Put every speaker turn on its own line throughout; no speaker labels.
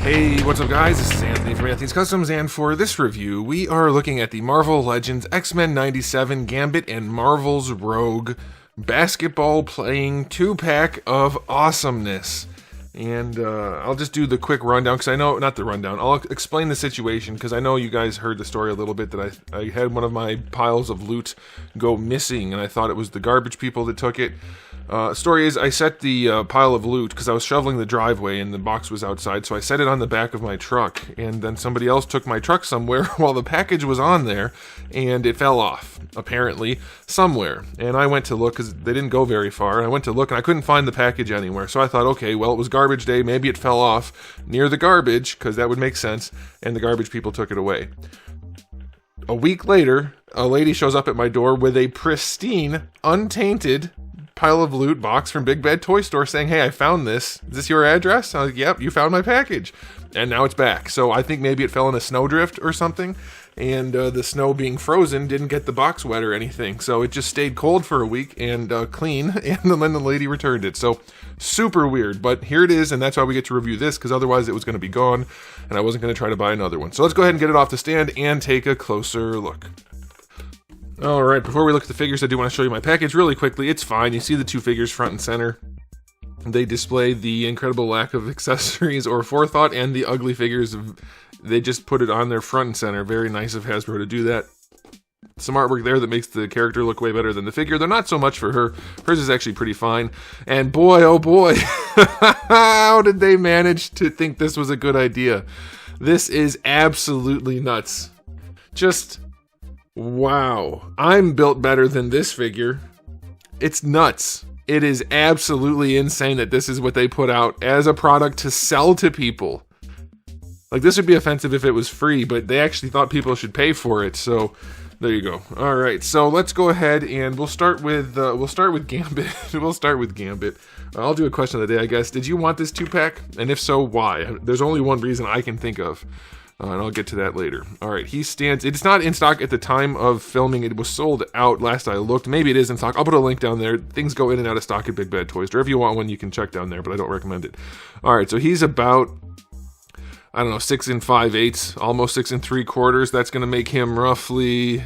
Hey, what's up guys? This is Anthony from Anthony's Customs, and for this review, we are looking at the Marvel Legends X-Men 97 Gambit and Marvel's Rogue basketball playing 2-pack of awesomeness. And I'll just do the quick rundown, because I know, not the rundown, I'll explain the situation, because I know you guys heard the story a little bit, that I had one of my piles of loot go missing, and I thought it was the garbage people that took it. Story is, I set the pile of loot, because I was shoveling the driveway and the box was outside, so I set it on the back of my truck, and then somebody else took my truck somewhere while the package was on there, and it fell off, apparently, somewhere. And I went to look, because they didn't go very far, and I went to look, and I couldn't find the package anywhere, so I thought, okay, well, it was garbage day, maybe it fell off near the garbage, because that would make sense, and the garbage people took it away. A week later, a lady shows up at my door with a pristine, untainted pile of loot box from Big Bad Toy Store saying, hey, I found this. Is this your address? I was like, yep, you found my package. And now it's back. So I think maybe it fell in a snowdrift or something, and the snow being frozen didn't get the box wet or anything. So it just stayed cold for a week and clean, and then the lady returned it. So super weird, but here it is, and that's why we get to review this, because otherwise it was going to be gone, and I wasn't going to try to buy another one. So let's go ahead and get it off the stand and take a closer look. Alright, before we look at the figures, I do want to show you my package really quickly. It's fine. You see the two figures front and center. They display the incredible lack of accessories or forethought, and the ugly figures, they just put it on their front and center. Very nice of Hasbro to do that. Some artwork there that makes the character look way better than the figure. They're not so much for her. Hers is actually pretty fine. And boy, oh boy, how did they manage to think this was a good idea? This is absolutely nuts. Just wow. I'm built better than this figure. It's nuts. It is absolutely insane that this is what they put out as a product to sell to people. Like, this would be offensive if it was free, but they actually thought people should pay for it, so there you go. All right, so let's go ahead and we'll start with Gambit. We'll start with Gambit. I'll do a question of the day, I guess. Did you want this 2-pack? And if so, why? There's only one reason I can think of. And I'll get to that later. Alright, he stands... It's not in stock at the time of filming. It was sold out last I looked. Maybe it is in stock. I'll put a link down there. Things go in and out of stock at Big Bad Toy Store. If you want one, you can check down there, but I don't recommend it. Alright, so he's about, I don't know, 6 5/8, almost 6 3/4. That's going to make him roughly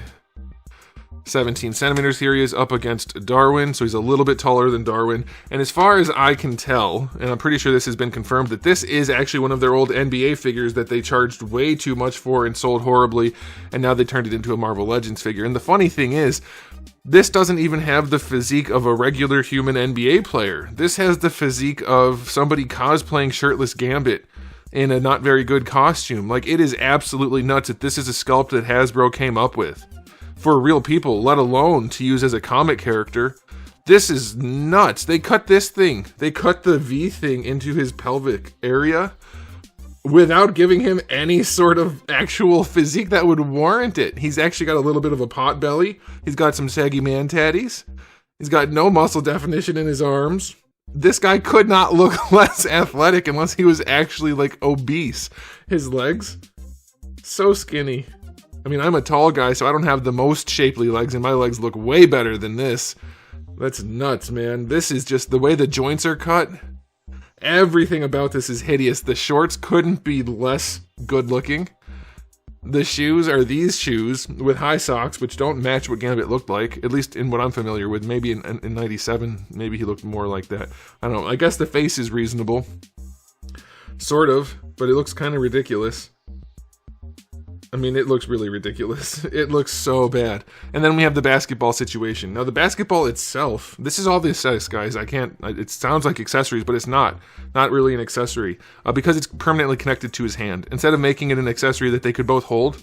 17 centimeters. Here he is up against Darwin, so he's a little bit taller than Darwin. And as far as I can tell, and I'm pretty sure this has been confirmed, that this is actually one of their old NBA figures that they charged way too much for and sold horribly, and now they turned it into a Marvel Legends figure. And the funny thing is, this doesn't even have the physique of a regular human NBA player. This has the physique of somebody cosplaying shirtless Gambit in a not very good costume. Like, it is absolutely nuts that this is a sculpt that Hasbro came up with for real people, let alone to use as a comic character. This is nuts. They cut this thing. They cut the V thing into his pelvic area without giving him any sort of actual physique that would warrant it. He's actually got a little bit of a pot belly. He's got some saggy man tatties. He's got no muscle definition in his arms. This guy could not look less athletic unless he was actually, like, obese. His legs, so skinny. I mean, I'm a tall guy, so I don't have the most shapely legs, and my legs look way better than this. That's nuts, man. This is just the way the joints are cut. Everything about this is hideous. The shorts couldn't be less good looking. The shoes are these shoes with high socks, which don't match what Gambit looked like, at least in what I'm familiar with. Maybe in 97, maybe he looked more like that. I don't know. I guess the face is reasonable. Sort of, but it looks kind of ridiculous. I mean, it looks really ridiculous. It looks so bad. And then we have the basketball situation. Now, the basketball itself, this is all the aesthetics, guys. It sounds like accessories, but it's not. Not really an accessory. Because it's permanently connected to his hand. Instead of making it an accessory that they could both hold,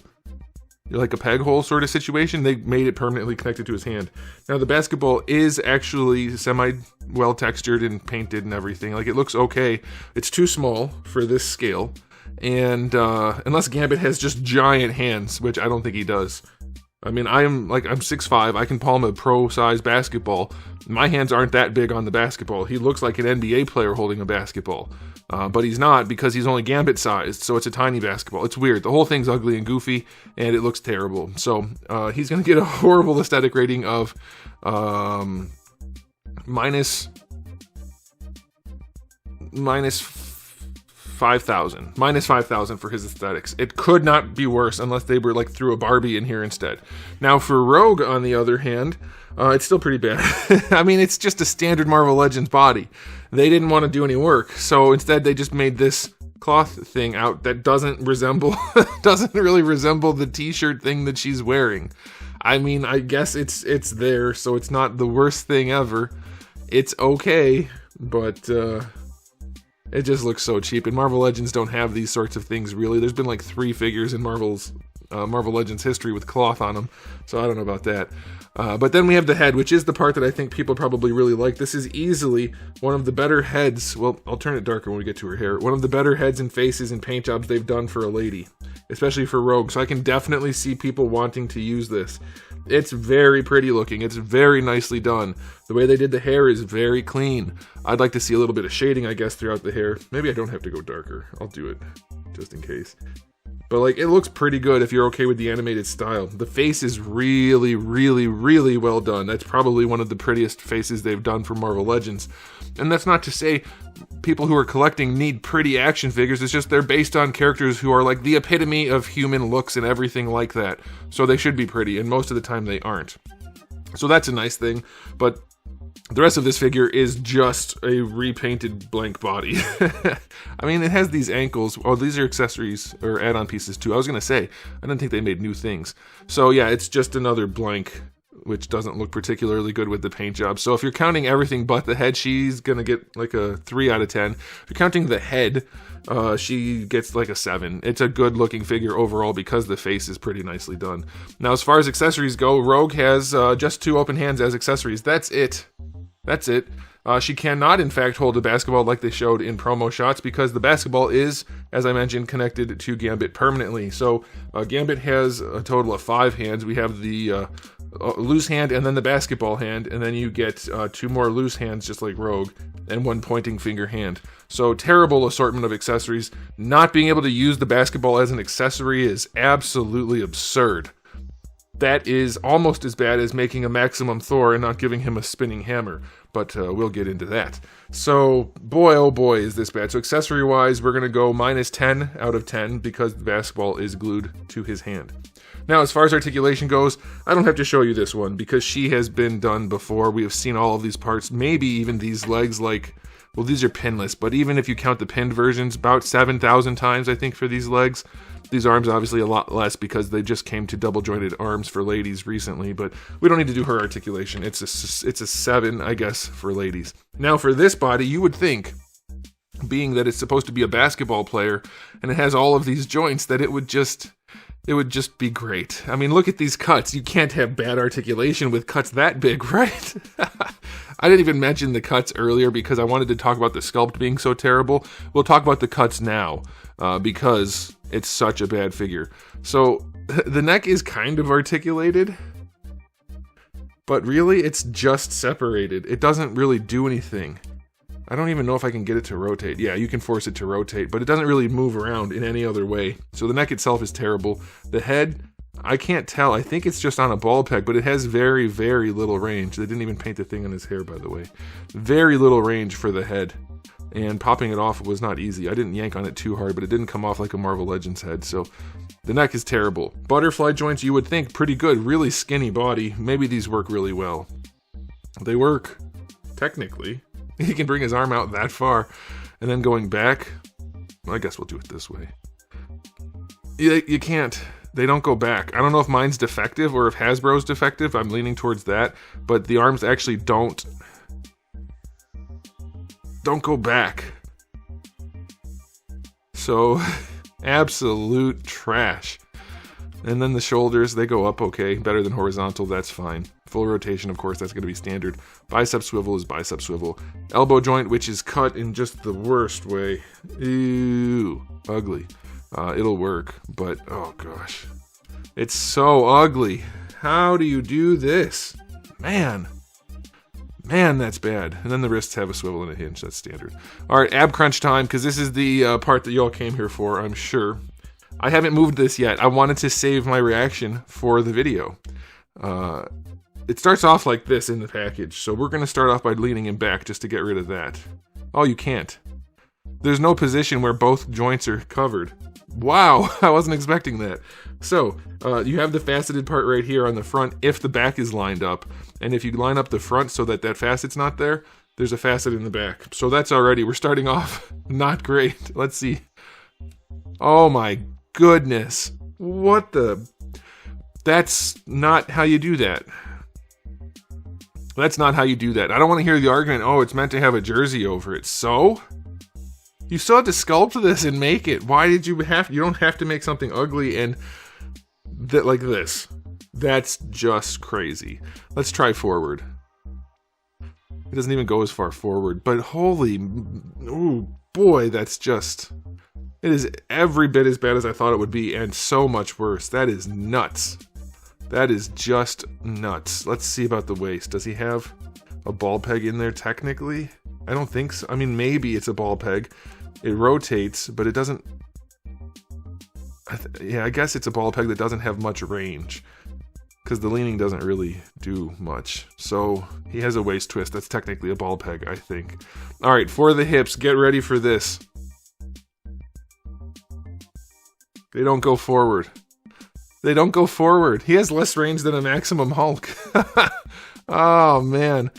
like a peg hole sort of situation, they made it permanently connected to his hand. Now, the basketball is actually semi-well textured and painted and everything. Like, it looks okay. It's too small for this scale. And unless Gambit has just giant hands, which I don't think he does. I mean, I'm 6'5", I can palm a pro-size basketball. My hands aren't that big on the basketball. He looks like an NBA player holding a basketball. But he's not, because he's only Gambit sized, so it's a tiny basketball. It's weird. The whole thing's ugly and goofy, and it looks terrible. So he's going to get a horrible aesthetic rating of minus 5,000. Minus 5,000 for his aesthetics. It could not be worse unless they were like threw a Barbie in here instead. Now for Rogue, on the other hand, it's still pretty bad. I mean, it's just a standard Marvel Legends body. They didn't want to do any work, so instead they just made this cloth thing out that doesn't really resemble the t-shirt thing that she's wearing. I mean, I guess it's there, so it's not the worst thing ever. It's okay, but it just looks so cheap. And Marvel Legends don't have these sorts of things, really. There's been like 3 figures in Marvel Legends history with cloth on them, so I don't know about that. But then we have the head, which is the part that I think people probably really like. This is easily one of the better heads. Well, I'll turn it darker when we get to her hair. One of the better heads and faces and paint jobs they've done for a lady, especially for Rogue. So I can definitely see people wanting to use this. It's very pretty looking. It's very nicely done. The way they did the hair is very clean. I'd like to see a little bit of shading, I guess, throughout the hair. Maybe I don't have to go darker. I'll do it just in case. But like, it looks pretty good if you're okay with the animated style. The face is really, really, really well done. That's probably one of the prettiest faces they've done for Marvel Legends. And that's not to say people who are collecting need pretty action figures. It's just they're based on characters who are like the epitome of human looks and everything like that. So they should be pretty, and most of the time they aren't. So that's a nice thing, but the rest of this figure is just a repainted blank body. I mean, it has these ankles. Oh, these are accessories or add-on pieces too. I was going to say, I didn't think they made new things. So yeah, it's just another blank, which doesn't look particularly good with the paint job. So if you're counting everything but the head, she's going to get like a 3 out of 10. If you're counting the head, she gets like a 7. It's a good looking figure overall because the face is pretty nicely done. Now, as far as accessories go, Rogue has just 2 open hands as accessories. That's it. That's it. She cannot, in fact, hold a basketball like they showed in promo shots because the basketball is, as I mentioned, connected to Gambit permanently. So Gambit has a total of 5 hands. We have the loose hand and then the basketball hand, and then you get 2 more loose hands just like Rogue and 1 pointing finger hand. So terrible assortment of accessories. Not being able to use the basketball as an accessory is absolutely absurd. That is almost as bad as making a Maximum Thor and not giving him a spinning hammer, but we'll get into that. So, boy, oh boy, is this bad. So accessory-wise, we're going to go minus 10 out of 10 because the basketball is glued to his hand. Now, as far as articulation goes, I don't have to show you this one because she has been done before. We have seen all of these parts, maybe even these legs, like, well, these are pinless, but even if you count the pinned versions, about 7,000 times, I think, for these legs. These arms, obviously, a lot less because they just came to double-jointed arms for ladies recently, but we don't need to do her articulation. It's a 7, I guess, for ladies. Now, for this body, you would think, being that it's supposed to be a basketball player, and it has all of these joints, that it would just be great. I mean, look at these cuts. You can't have bad articulation with cuts that big, right? I didn't even mention the cuts earlier because I wanted to talk about the sculpt being so terrible. We'll talk about the cuts now because it's such a bad figure. So the neck is kind of articulated, but really it's just separated. It doesn't really do anything. I don't even know if I can get it to rotate. Yeah, you can force it to rotate, but it doesn't really move around in any other way. So the neck itself is terrible. The head, I can't tell. I think it's just on a ball peg, but it has very, very little range. They didn't even paint the thing on his hair, by the way. Very little range for the head. And popping it off was not easy. I didn't yank on it too hard, but it didn't come off like a Marvel Legends head. So the neck is terrible. Butterfly joints, you would think, pretty good. Really skinny body. Maybe these work really well. They work, technically. He can bring his arm out that far. And then going back, I guess we'll do it this way. You can't. They don't go back. I don't know if mine's defective or if Hasbro's defective. I'm leaning towards that. But the arms actually don't go back. So, absolute trash. And then the shoulders, they go up okay. Better than horizontal, that's fine. Full rotation, of course, that's going to be standard. Bicep swivel is bicep swivel. Elbow joint, which is cut in just the worst way. Ew, ugly. It'll work, but oh gosh. It's so ugly. How do you do this? Man, that's bad. And then the wrists have a swivel and a hinge. That's standard. All right, ab crunch time, because this is the part that y'all came here for, I'm sure. I haven't moved this yet. I wanted to save my reaction for the video. It starts off like this in the package, so we're going to start off by leaning him back just to get rid of that. Oh, you can't. There's no position where both joints are covered. Wow, I wasn't expecting that. So, you have the faceted part right here on the front if the back is lined up. And if you line up the front so that that facet's not there, there's a facet in the back. So that's already, we're starting off not great. Let's see. Oh my goodness. What the... That's not how you do that. That's not how you do that. I don't want to hear the argument, oh, it's meant to have a jersey over it. So? You still have to sculpt this and make it. Why did you have... You don't have to make something ugly and... like this. That's just crazy. Let's try forward. It doesn't even go as far forward, but holy... Oh boy, that's just... It is every bit as bad as I thought it would be, and so much worse. That is nuts. That is just nuts. Let's see about the waist. Does he have a ball peg in there technically? I don't think so. I mean, maybe it's a ball peg. It rotates, but it doesn't... yeah, I guess it's a ball peg that doesn't have much range, because the leaning doesn't really do much. So he has a waist twist. That's technically a ball peg, I think. All right, for the hips, get ready for this. They don't go forward. They don't go forward. He has less range than a Maximum Hulk. Oh, man.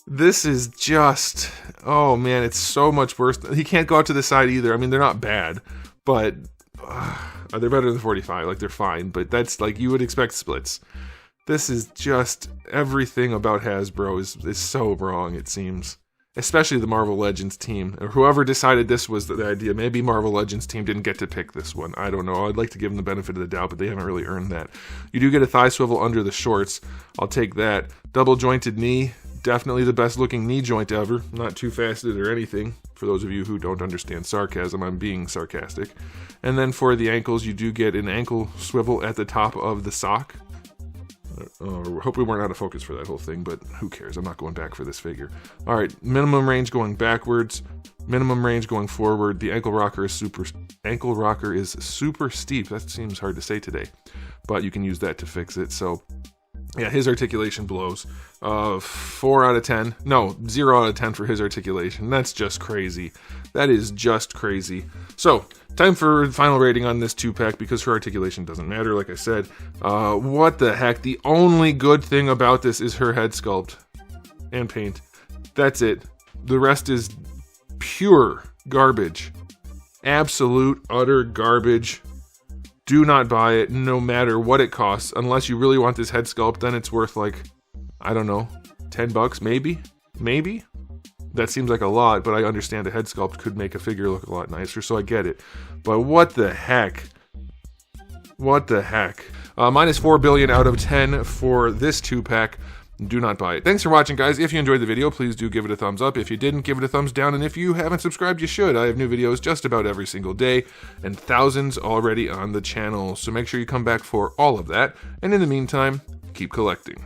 This is just... Oh, man, it's so much worse. He can't go out to the side either. I mean, they're not bad, but... they're better than 45. Like, they're fine, but that's like you would expect splits. This is just... Everything about Hasbro is so wrong, it seems. Especially the Marvel Legends team, or whoever decided this was the idea. Maybe Marvel Legends team didn't get to pick this one. I don't know. I'd like to give them the benefit of the doubt, but they haven't really earned that. You do get a thigh swivel under the shorts. I'll take that. Double jointed knee. Definitely the best looking knee joint ever. Not too faceted or anything. For those of you who don't understand sarcasm, I'm being sarcastic. And then for the ankles, you do get an ankle swivel at the top of the sock. Hope we weren't out of focus for that whole thing, but who cares? I'm not going back for this figure. All right, minimum range going backwards, minimum range going forward. The ankle rocker is super steep. That seems hard to say today, but you can use that to fix it. So yeah, his articulation blows. 4 out of 10. No, 0 out of 10 for his articulation. That's just crazy. That is just crazy. So, time for final rating on this 2-pack because her articulation doesn't matter, like I said. What the heck? The only good thing about this is her head sculpt and paint. That's it. The rest is pure garbage. Absolute, utter garbage. Do not buy it, no matter what it costs. Unless you really want this head sculpt, then it's worth like, I don't know, $10 maybe? Maybe? That seems like a lot, but I understand a head sculpt could make a figure look a lot nicer, so I get it. But what the heck? What the heck? Minus 4 billion out of 10 for this 2-pack. Do not buy it. Thanks for watching, guys. If you enjoyed the video, please do give it a thumbs up. If you didn't, give it a thumbs down. And if you haven't subscribed, you should. I have new videos just about every single day, and thousands already on the channel. So make sure you come back for all of that. And in the meantime, keep collecting.